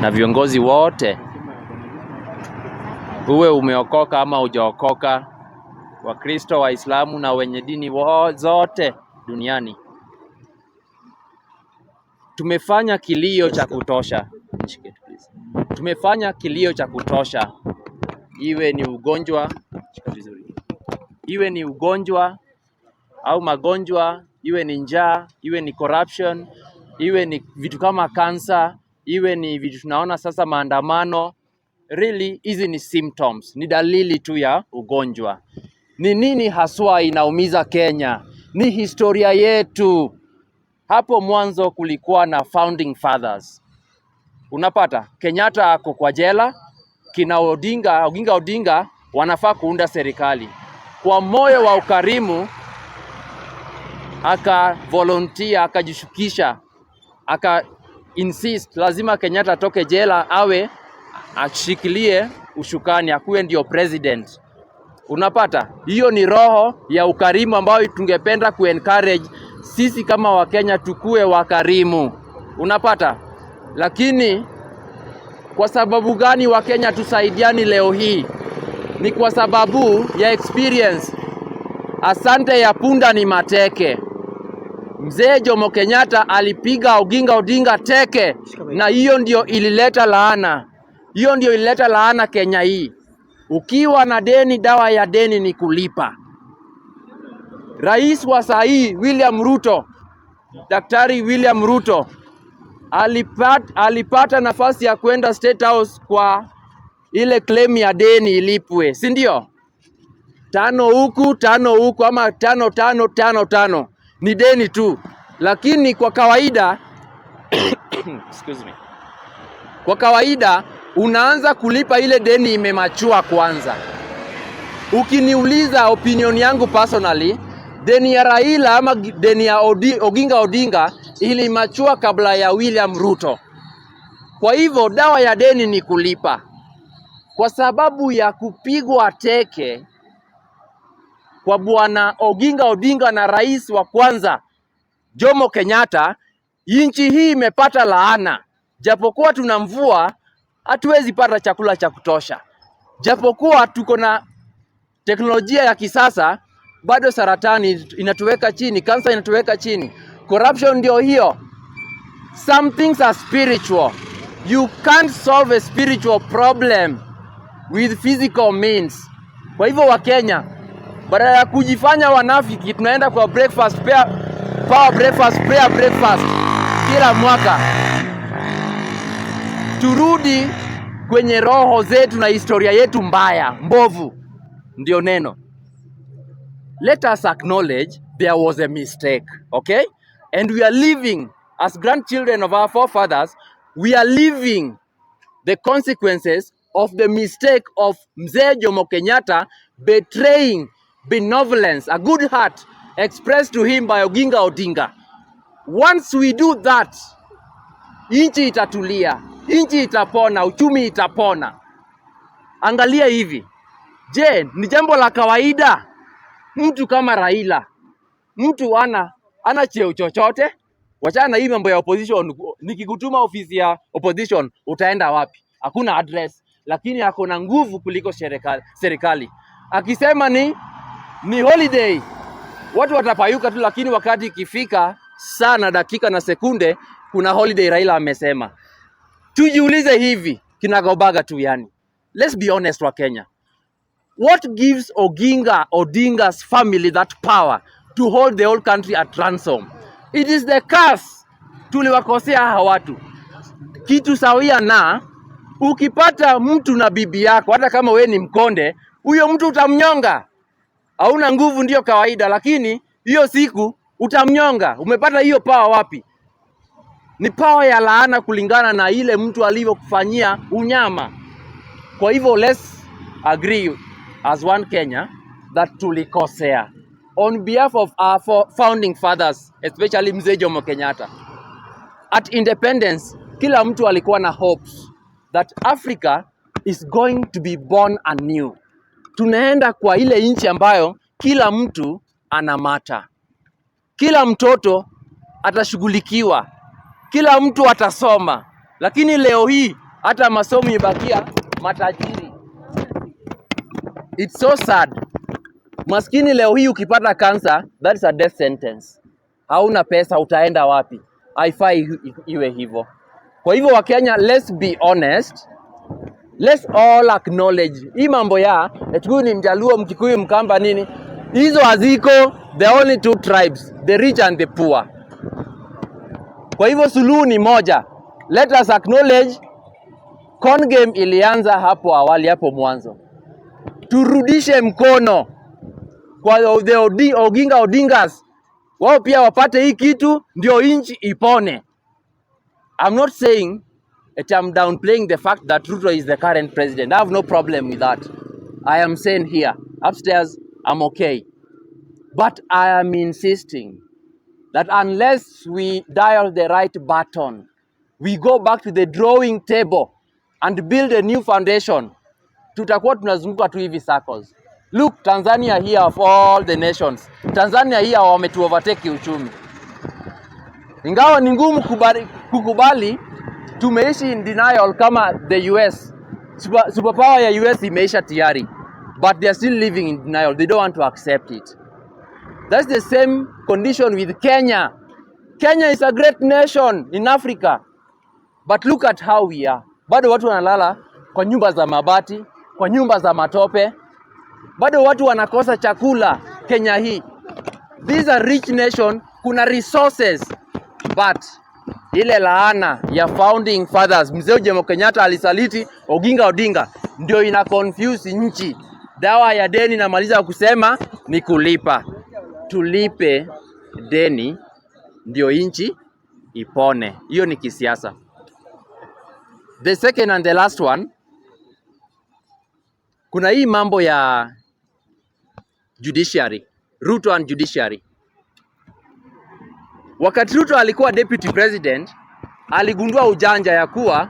na viongozi wote, uwe umeokoka ama hujaokoka, Wakristo, Waislamu na wenye dini zote duniani. Tumefanya kilio cha kutosha. Tumefanya kilio cha kutosha. Iwe ni ugonjwa, iwe ni ugonjwa au magonjwa, iwe ni njaa, iwe ni corruption, iwe ni vitu kama kansa, iwe ni vitu tunaona sasa maandamano. Really, hizi ni symptoms, ni dalili tu ya ugonjwa. Ni nini haswa inaumiza Kenya? Ni historia yetu. Hapo mwanzo kulikuwa na founding fathers. Unapata Kenyatta ako kwa jela, kina Oginga Odinga wanafaa kuunda serikali. Kwa moyo wa ukarimu aka volunteer, akajishukisha, aka insist lazima Kenyatta atoke jela, awe ashikilie ushukani, akuwe ndio president. Unapata hiyo ni roho ya ukarimu ambayo tungependa kuencourage sisi kama Wakenya, tukue wakarimu. Unapata, lakini kwa sababu gani Wakenya tusaidiani leo hii? Ni kwa sababu ya experience. Asante ya punda ni mateke. Mzee Jomo Kenyatta alipiga Oginga Odinga teke, na hiyo ndio ilileta laana. Hiyo ndio ilileta laana Kenya hii. Ukiwa na deni, dawa ya deni ni kulipa. Rais wa sahii William Ruto, Daktari William Ruto alipata nafasi ya kwenda State House kwa ile claim ya deni ilipwe, si ndio? 5 huku 5 huku ama 5 ni deni tu. Lakini kwa kawaida excuse me. Kwa kawaida unaanza kulipa ile deni imemachua kwanza. Ukiniuliza opinion yangu personally, deni ya Raila ama deni ya Oginga Odinga ilimachua kabla ya William Ruto. Kwa hivyo dawa ya deni ni kulipa. Kwa sababu ya kupigwa teke kwa bwana Oginga Odinga na rais wa kwanza Jomo Kenyatta, nchi hii imepata laana. Japokuwa tuna mvua, hatuwezi pata chakula cha kutosha. Japokuwa tuko na teknolojia ya kisasa, bado saratani inatuweka chini, kansa inatuweka chini, corruption ndio hiyo. Some things are spiritual. You can't solve a spiritual problem with physical means. Kwa hivyo Wakenya, badala ya kujifanya wanafiki, tunaenda kwa breakfast, power breakfast, prayer breakfast kila mwaka. Turudi kwenye roho zetu na historia yetu mbaya, mbovu, ndio neno. Let us acknowledge there was a mistake, okay? And we are living as grandchildren of our forefathers, we are living the consequences of the mistake of Mzee Jomo Kenyatta betraying benevolence, a good heart expressed to him by Oginga Odinga. Once we do that, nchi itatulia, nchi itapona, uchumi itapona. Angalia hivi. Je, ni jambo la kawaida mtu kama Raila, mtu ana cheo chochote? Wachana na hii mambo ya opposition. Nikikutuma ofisi ya opposition utaenda wapi? Hakuna address, lakini ako na nguvu kuliko serikali. Akisema ni holiday, watu watapayuka tu, lakini wakati ikifika sana dakika na sekunde kuna holiday Raila amesema. Tujiulize hivi kinagobaga tu yani. Let's be honest wa Kenya. What gives Oginga Odinga's family that power to hold the whole country at ransom? It is the curse. Tuliwakosea hawa watu. Kitu sawia na ukipata mtu na bibi yako, hata kama we ni mkonde, huyo mtu utamnyonga. Hauna nguvu ndio kawaida, lakini hiyo siku utamnyonga. Umepata hiyo power wapi? Ni power ya laana kulingana na ile mtu alivyokufanyia unyama. Kwa hivyo let's agree as one Kenya that tulikosea. On behalf of our founding fathers, especially Mzee Jomo Kenyatta. At independence, kila mtu alikuwa na hopes that Africa is going to be born anew. Tunaenda kwa ile nchi ambayo kila mtu anamata. Kila mtoto atashughulikiwa. Kila mtu atasoma. Lakini leo hii hata masomo ibakia matajiri. It's so sad. Maskini leo hii ukipata cancer, that is a death sentence. Hauna pesa, utaenda wapi? Haifai iwe hivyo. Kwa hivyo Wakenya, let's be honest. Let's all acknowledge hii mambo ya eti ni Mjaluo, Mkikuyu, Mkamba nini. Hizo haziko. The only two tribes, the rich and the poor. Kwa hivyo suluhu ni moja. Let us acknowledge con game ilianza hapo awali, hapo mwanzo. Turudishe mkono kwa the Oginga Odingas. Wao pia wapate hii kitu ndio inchi ipone. I'm not saying that I'm downplaying the fact that Ruto is the current president. I have no problem with that. I am saying here, upstairs, I'm okay. But I am insisting that unless we dial the right button, we go back to the drawing table and build a new foundation, tutakuwa tunazunguka tu hivi circles. Look, Tanzania here of all the nations. Tanzania here wametu overtake uchumi. Ingawa ni ngumu kukubali, tumeishi in denial kama the US. Superpower ya US imeisha tayari. But they are still living in denial. They don't want to accept it. That's the same condition with Kenya. Kenya is a great nation in Africa. But look at how we are. Bado watu wanalala kwa nyumba za mabati, kwa nyumba za matope. Bado watu wanakosa chakula Kenya hii. This is a rich nation, kuna resources. But ile laana ya founding fathers, Mzee Jomo Kenyatta alisaliti Oginga Odinga, ndio ina confuse nchi. Dawa ya deni namaliza kusema ni kulipa. Tulipe deni ndio nchi ipone. Hiyo ni kisiasa. The second and the last one, kuna hii mambo ya judiciary, Ruto and judiciary. Wakati Ruto alikuwa deputy president, aligundua ujanja ya kuwa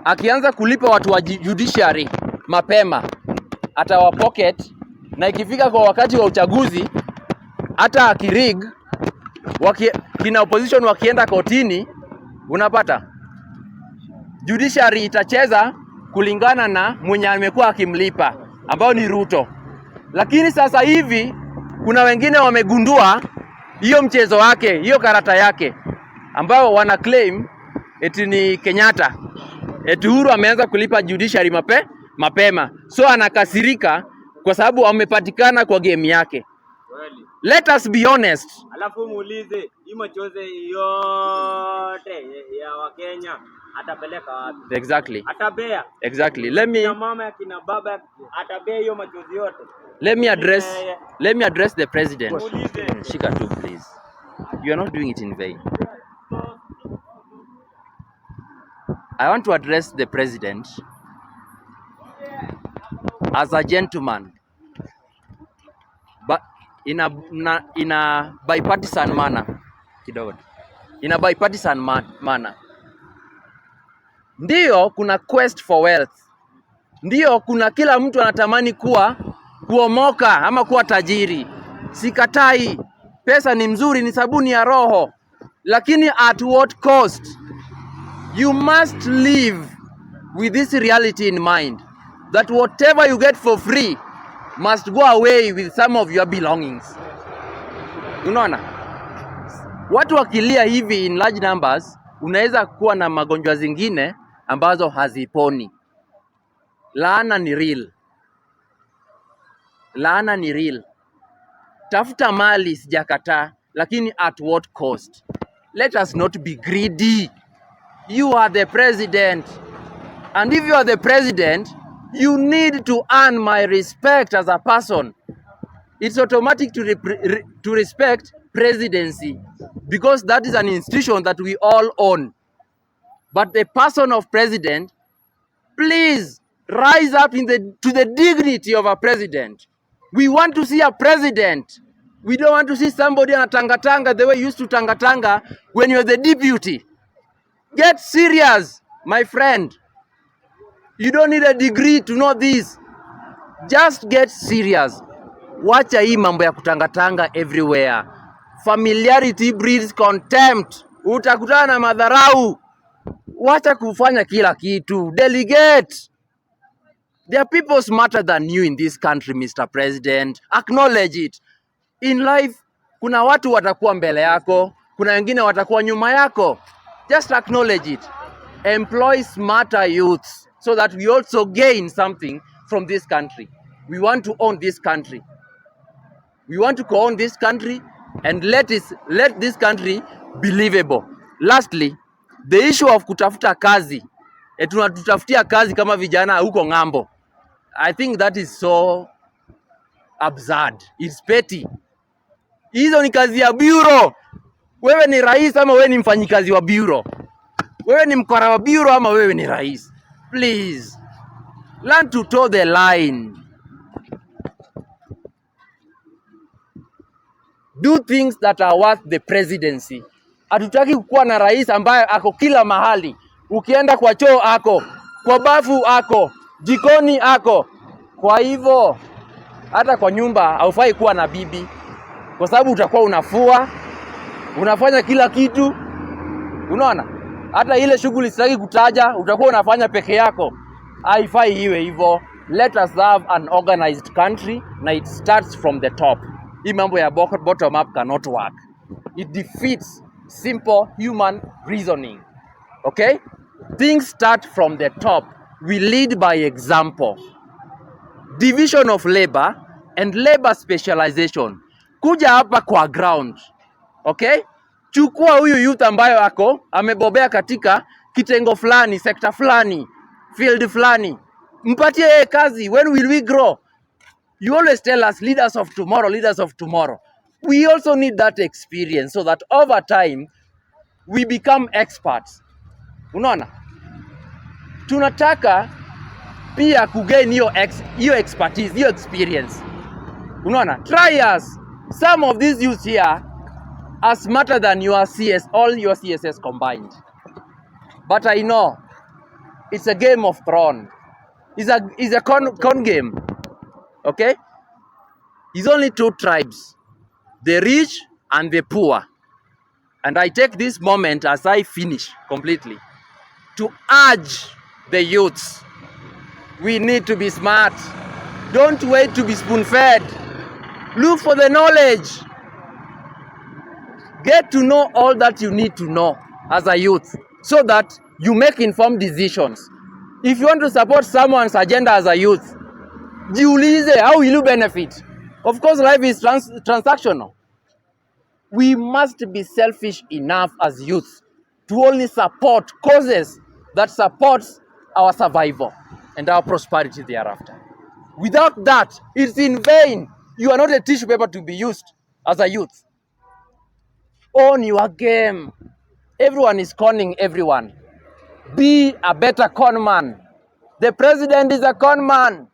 akianza kulipa watu wa judiciary mapema atawa pocket, na ikifika kwa wakati wa uchaguzi hata akirig kina opposition wakienda kotini, unapata judiciary itacheza kulingana na mwenye amekuwa akimlipa ambao ni Ruto. Lakini sasa hivi kuna wengine wamegundua hiyo mchezo wake, hiyo karata yake, ambao wana claim eti ni Kenyatta. Eti Uhuru ameanza kulipa judiciary mapema. So anakasirika kwa sababu wamepatikana kwa game yake. Let us be honest. Alafu muulize, hii machozi yote ya Wakenya atapeleka wapi? Exactly. Atabea. Exactly. Let me, kina mama kina baba atabea hiyo machozi yote. Let me address the president. Shika tu please. You are not doing it in vain. I want to address the president as a gentleman, but in a bipartisan manner kidogo. In a bipartisan manner. Ndio kuna quest for wealth. Ndio kuna kila mtu anatamani kuomoka ama kuwa tajiri. Sikatai. Pesa ni mzuri, ni sabuni ya roho. Lakini at what cost? You must live with this reality in mind, that whatever you get for free must go away with some of your belongings. Unaona? Watu wakilia hivi in large numbers, unaweza kuwa na magonjwa zingine ambazo haziponi. Laana ni real. Laana ni real. Tafuta mali sijakataa, lakini at what cost? Let us not be greedy. You are the president. And if you are the president, you need to earn my respect as a person. It's automatic to respect presidency, because that is an institution that we all own. But the person of president, please rise up to the dignity of a president. We want to see a president. We don't want to see somebody on a tanga-tanga the way you used to tanga-tanga when you're the deputy. Get serious, my friend. You don't need a degree to know this. Just get serious. Wacha hii mambo ya kutanga-tanga everywhere. Familiarity breeds contempt. Utakutana na madharau. Wacha kufanya kila kitu. Delegate. There are people smarter than you in this country, Mr. President. Acknowledge it. In life, kuna watu watakuwa mbele yako, kuna wengine watakuwa nyuma yako. Just acknowledge it. Employ smarter youths so that we also gain something from this country. We want to own this country. We want to co-own this country and let this country be livable. Lastly, the issue of kutafuta kazi. Tunatutafutia kazi kama vijana huko ng'ambo. I think that is so absurd. It's petty. Hizo ni kazi ya bureau. Wewe ni rais ama wewe ni mfanyikazi wa bureau? Wewe ni mkora wa bureau ama wewe ni rais? Please, learn to toe the line. Do things that are worth the presidency. Hatutaki kukuwa na rais ambaye ako kila mahali. Ukienda kwa choo ako, kwa bafu ako, jikoni ako. Kwa hivyo hata kwa nyumba haufai kuwa na bibi, kwa sababu utakuwa unafua, unafanya kila kitu. Unaona? Hata ile shughuli sitaki kutaja, utakuwa unafanya peke yako. Haifai iwe hivyo. Let us have an organized country, na it starts from the top. Hii mambo ya bottom up cannot work. It defeats simple human reasoning. Okay? Things start from the top. We lead by example. Division of labor and labor specialization. Kuja hapa kwa ground. Okay? Chukua huyu youth ambayo ako amebobea katika kitengo fulani, sekta fulani, field fulani. Mpatie yeye kazi. When will we grow? You always tell us leaders of tomorrow, leaders of tomorrow. We also need that experience so that over time we become experts. Unaona? Tunataka pia kugain hiyo expertise, hiyo experience. Unaona? Try us. Some of these youths here are smarter than all your CSS combined. But I know it's a game of thrones. It's a con game. Okay? It's only two tribes, the rich and the poor. And I take this moment as I finish completely to urge the youths. We need to be smart. Don't wait to be spoon-fed. Look for the knowledge. Get to know all that you need to know as a youth so that you make informed decisions. If you want to support someone's agenda as a youth, jiulize, how will you benefit? Of course, life is transactional. We must be selfish enough as youth to only support causes that support our survival and our prosperity thereafter. Without that, it's in vain. You are not a tissue paper to be used as a youth. Own your game. Everyone is conning everyone. Be a better con man. The president is a con man.